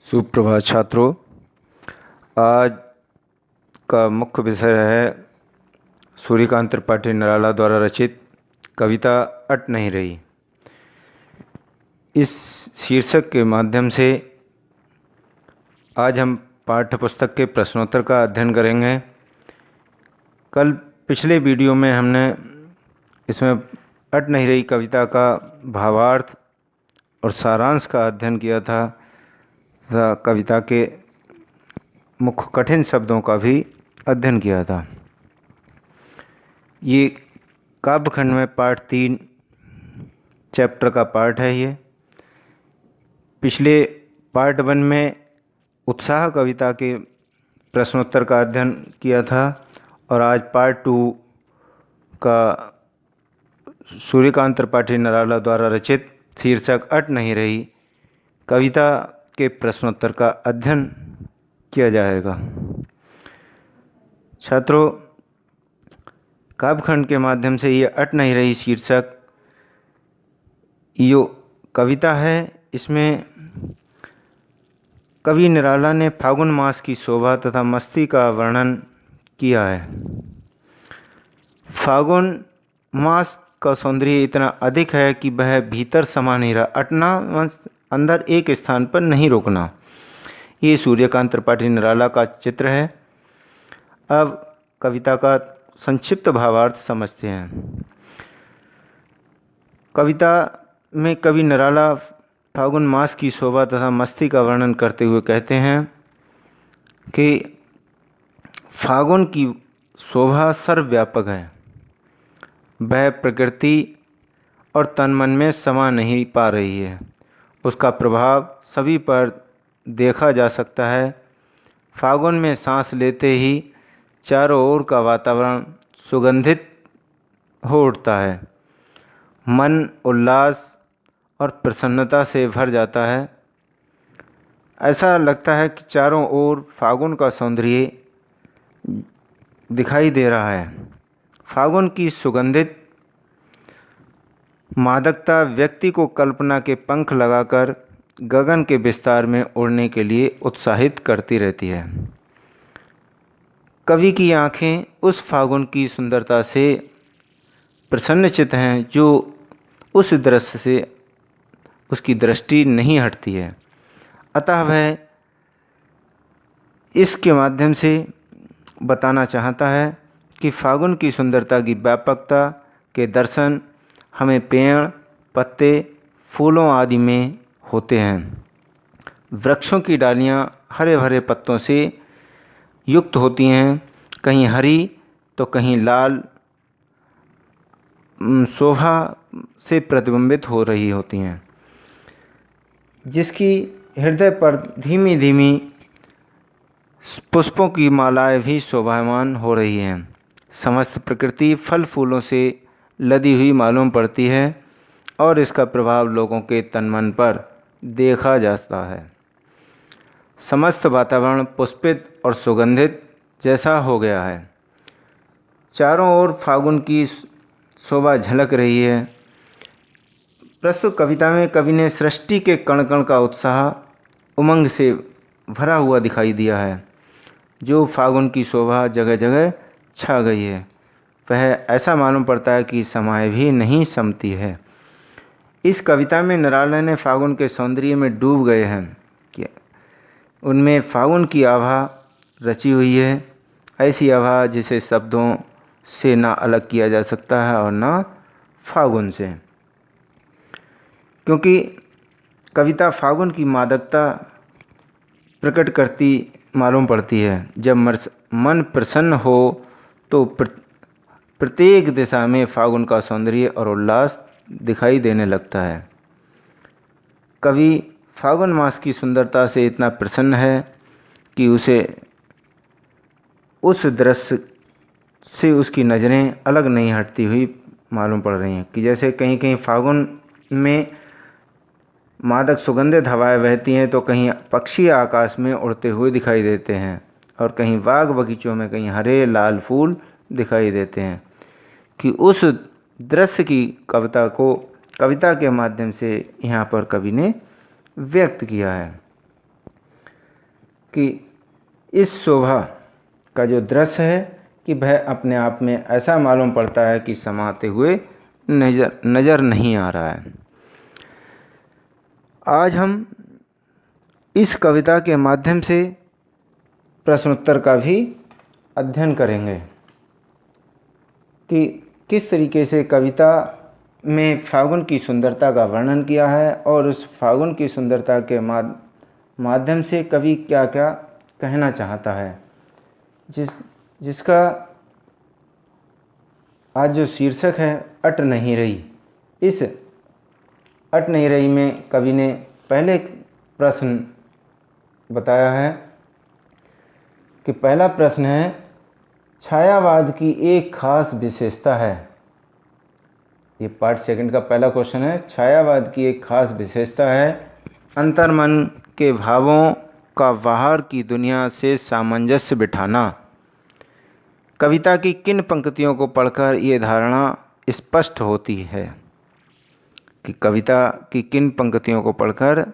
सुप्रभात छात्रों। आज का मुख्य विषय है सूर्यकांत त्रिपाठी निराला द्वारा रचित कविता अट नहीं रही। इस शीर्षक के माध्यम से आज हम पाठ्य पुस्तक के प्रश्नोत्तर का अध्ययन करेंगे। कल पिछले वीडियो में हमने इसमें अट नहीं रही कविता का भावार्थ और सारांश का अध्ययन किया था तथा कविता के मुख्य कठिन शब्दों का भी अध्ययन किया था। ये काव्यखंड में पाठ 3 चैप्टर का पाठ है। ये पिछले पार्ट 1 में उत्साह कविता के प्रश्नोत्तर का अध्ययन किया था और आज पार्ट 2 का सूर्यकांत त्रिपाठी निराला द्वारा रचित शीर्षक अट नहीं रही कविता के प्रश्नोत्तर का अध्ययन किया जाएगा। छात्रों, काव्यखंड के माध्यम से ये अट नहीं रही शीर्षक यो कविता है। इसमें कवि निराला ने फागुन मास की शोभा तथा मस्ती का वर्णन किया है। फागुन मास का सौंदर्य इतना अधिक है कि वह भीतर समा नहीं रहा। अटना अंदर एक स्थान पर नहीं रुकना, ये सूर्यकांत त्रिपाठी निराला का चित्र है। अब कविता का संक्षिप्त भावार्थ समझते हैं। कविता में कवि निराला फागुन मास की शोभा तथा मस्ती का वर्णन करते हुए कहते हैं कि फागुन की शोभा सर्वव्यापक है। वह प्रकृति और तन मन में समा नहीं पा रही है। उसका प्रभाव सभी पर देखा जा सकता है। फागुन में सांस लेते ही चारों ओर का वातावरण सुगंधित हो उठता है। मन उल्लास और प्रसन्नता से भर जाता है। ऐसा लगता है कि चारों ओर फागुन का सौंदर्य दिखाई दे रहा है। फागुन की सुगंधित मादकता व्यक्ति को कल्पना के पंख लगाकर गगन के विस्तार में उड़ने के लिए उत्साहित करती रहती है। कवि की आँखें उस फागुन की सुंदरता से प्रसन्नचित्त हैं जो उस दृश्य से उसकी दृष्टि नहीं हटती है। अतः वह इसके माध्यम से बताना चाहता है कि फागुन की सुंदरता की व्यापकता के दर्शन हमें पेड़, पत्ते, फूलों आदि में होते हैं। वृक्षों की डालियाँ हरे भरे पत्तों से युक्त होती हैं, कहीं हरी तो कहीं लाल शोभा से प्रतिबिंबित हो रही होती हैं, जिसकी हृदय पर धीमी धीमी पुष्पों की मालाएं भी शोभायमान हो रही हैं। समस्त प्रकृति फल फूलों से लदी हुई मालूम पड़ती है और इसका प्रभाव लोगों के तन मन पर देखा जाता है। समस्त वातावरण पुष्पित और सुगंधित जैसा हो गया है। चारों ओर फागुन की शोभा झलक रही है। प्रस्तुत कविता में कवि ने सृष्टि के कण कण का उत्साह उमंग से भरा हुआ दिखाई दिया है। जो फागुन की शोभा जगह जगह छा गई है, वह ऐसा मालूम पड़ता है कि समय भी नहीं समती है। इस कविता में निराला ने फागुन के सौंदर्य में डूब गए हैं कि उनमें फागुन की आभा रची हुई है। ऐसी आभा जिसे शब्दों से ना अलग किया जा सकता है और ना फागुन से, क्योंकि कविता फागुन की मादकता प्रकट करती मालूम पड़ती है। जब मन प्रसन्न हो तो प्रत्येक दिशा में फागुन का सौंदर्य और उल्लास दिखाई देने लगता है। कवि फागुन मास की सुंदरता से इतना प्रसन्न है कि उसे उस दृश्य से उसकी नज़रें अलग नहीं हटती हुई मालूम पड़ रही हैं कि जैसे कहीं कहीं फागुन में मादक सुगंधित हवाएं बहती हैं तो कहीं पक्षी आकाश में उड़ते हुए दिखाई देते हैं और कहीं बाग बगीचों में कहीं हरे लाल फूल दिखाई देते हैं, कि उस दृश्य की कविता के माध्यम से यहाँ पर कवि ने व्यक्त किया है। कि इस शोभा का जो दृश्य है कि वह अपने आप में ऐसा मालूम पड़ता है कि समाते हुए नज़र नहीं आ रहा है। आज हम इस कविता के माध्यम से प्रश्नोत्तर का भी अध्ययन करेंगे कि किस तरीके से कविता में फागुन की सुंदरता का वर्णन किया है और उस फागुन की सुंदरता के माध्यम से कवि क्या क्या कहना चाहता है। जिसका आज जो शीर्षक है अट नहीं रही। इस अट नहीं रही में कवि ने पहले प्रश्न बताया है कि पहला प्रश्न है, छायावाद की एक खास विशेषता है। ये पार्ट सेकंड का पहला क्वेश्चन है, छायावाद की एक खास विशेषता है अंतर्मन के भावों का बाहर की दुनिया से सामंजस्य बिठाना। कविता की किन पंक्तियों को पढ़कर ये धारणा स्पष्ट होती है कि कविता की किन पंक्तियों को पढ़कर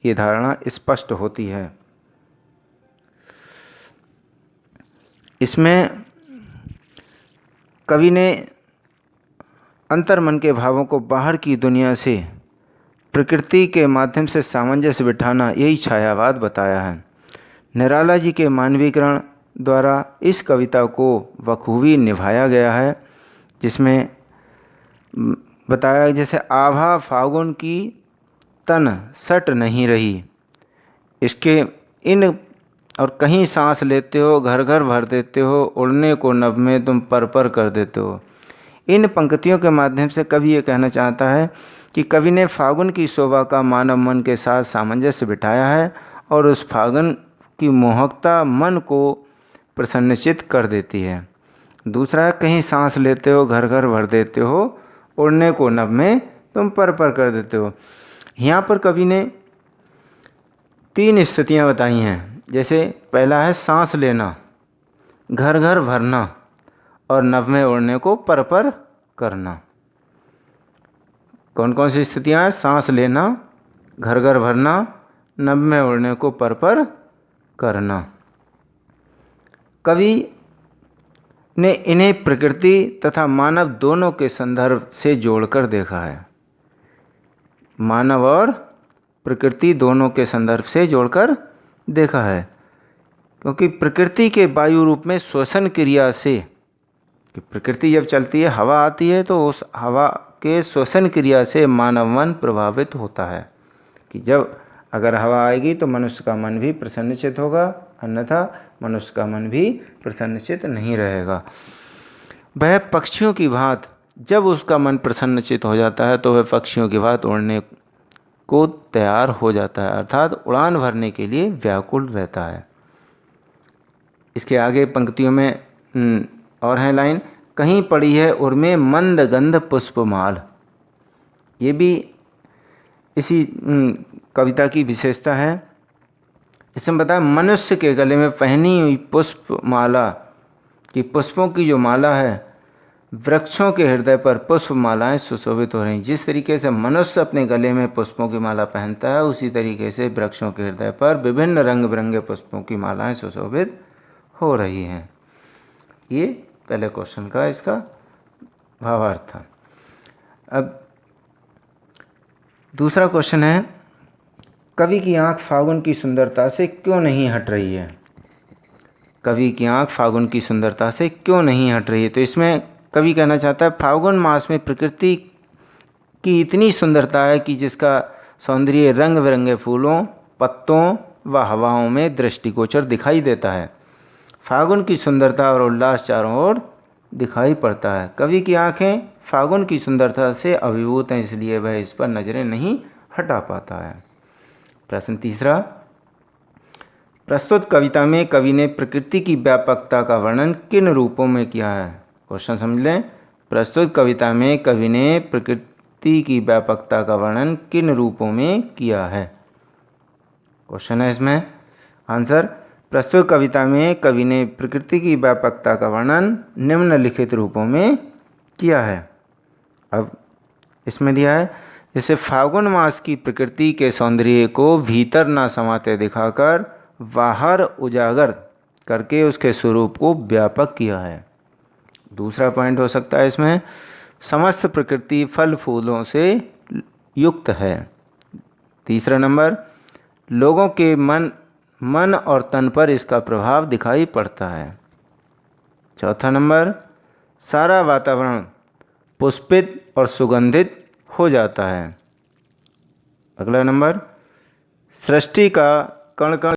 ये धारणा स्पष्ट होती है। इसमें कवि ने अंतर्मन के भावों को बाहर की दुनिया से प्रकृति के माध्यम से सामंजस्य बिठाना, यही छायावाद बताया है। निराला जी के मानवीकरण द्वारा इस कविता को बखूबी निभाया गया है, जिसमें बताया जैसे आभा फागुन की तन सट नहीं रही, इसके इन और कहीं सांस लेते हो घर घर भर देते हो, उड़ने को नभ में तुम पर पर कर देते हो। इन पंक्तियों के माध्यम से कवि ये कहना चाहता है कि कवि ने फागुन की शोभा का मानव मन के साथ सामंजस्य बिठाया है और उस फागुन की मोहकता मन को प्रसन्नचित कर देती है। दूसरा है, कहीं सांस लेते हो घर घर भर देते हो, उड़ने को नभ में तुम पर पर कर देते हो। यहाँ पर कवि ने 3 स्थितियाँ बताई हैं। जैसे पहला है सांस लेना, घर घर भरना और नभ में उड़ने को पर पर करना। कौन कौन सी स्थितियाँ हैं? सांस लेना, घर घर भरना, नभ में उड़ने को पर पर करना। कवि ने इन्हें प्रकृति तथा मानव दोनों के संदर्भ से जोड़कर देखा है। मानव और प्रकृति दोनों के संदर्भ से जोड़कर देखा है, क्योंकि प्रकृति के वायु रूप में श्वसन क्रिया से, कि प्रकृति जब चलती है हवा आती है तो उस हवा के श्वसन क्रिया से मानव मन प्रभावित होता है कि जब अगर हवा आएगी तो मनुष्य का मन भी प्रसन्नचित होगा, अन्यथा मनुष्य का मन भी प्रसन्नचित नहीं रहेगा। वह पक्षियों की भांति जब उसका मन प्रसन्नचित हो जाता है तो वह पक्षियों की भांति उड़ने को तैयार हो जाता है, अर्थात उड़ान भरने के लिए व्याकुल रहता है। इसके आगे पंक्तियों में और है लाइन, कहीं पड़ी है उर्मे मंद गंध पुष्पमाल। ये भी इसी कविता की विशेषता है। इसमें बताया मनुष्य के गले में पहनी हुई पुष्पमाला कि पुष्पों की जो माला है, वृक्षों के हृदय पर पुष्प मालाएँ सुशोभित हो रही। जिस तरीके से मनुष्य अपने गले में पुष्पों की माला पहनता है, उसी तरीके से वृक्षों के हृदय पर विभिन्न रंग बिरंगे पुष्पों की मालाएँ सुशोभित हो रही हैं। ये पहले क्वेश्चन का इसका भावार्थ था। अब दूसरा क्वेश्चन है, कवि की आंख फागुन की सुंदरता से क्यों नहीं हट रही है। कवि की आंख फागुन की सुंदरता से क्यों नहीं हट रही है। तो इसमें कवि कहना चाहता है, फागुन मास में प्रकृति की इतनी सुंदरता है कि जिसका सौंदर्य रंग बिरंगे फूलों, पत्तों व हवाओं में दृष्टिगोचर दिखाई देता है। फागुन की सुंदरता और उल्लास चारों ओर दिखाई पड़ता है। कवि की आंखें फागुन की सुंदरता से अभिभूत हैं, इसलिए वह इस पर नजरें नहीं हटा पाता है। प्रश्न तीसरा, प्रस्तुत कविता में कवि ने प्रकृति की व्यापकता का वर्णन किन रूपों में किया है। क्वेश्चन समझ लें। प्रस्तुत कविता में कवि ने प्रकृति की व्यापकता का वर्णन किन रूपों में किया है। क्वेश्चन है इसमें आंसर, प्रस्तुत कविता में कवि ने प्रकृति की व्यापकता का वर्णन निम्नलिखित रूपों में किया है। अब इसमें दिया है, जैसे फागुन मास की प्रकृति के सौंदर्य को भीतर न समाते दिखाकर बाहर उजागर करके उसके स्वरूप को व्यापक किया है। दूसरा पॉइंट हो सकता है इसमें, समस्त प्रकृति फल फूलों से युक्त है। तीसरा नंबर, लोगों के मन और तन पर इसका प्रभाव दिखाई पड़ता है। चौथा नंबर, सारा वातावरण पुष्पित और सुगंधित हो जाता है। अगला नंबर, सृष्टि का कण कण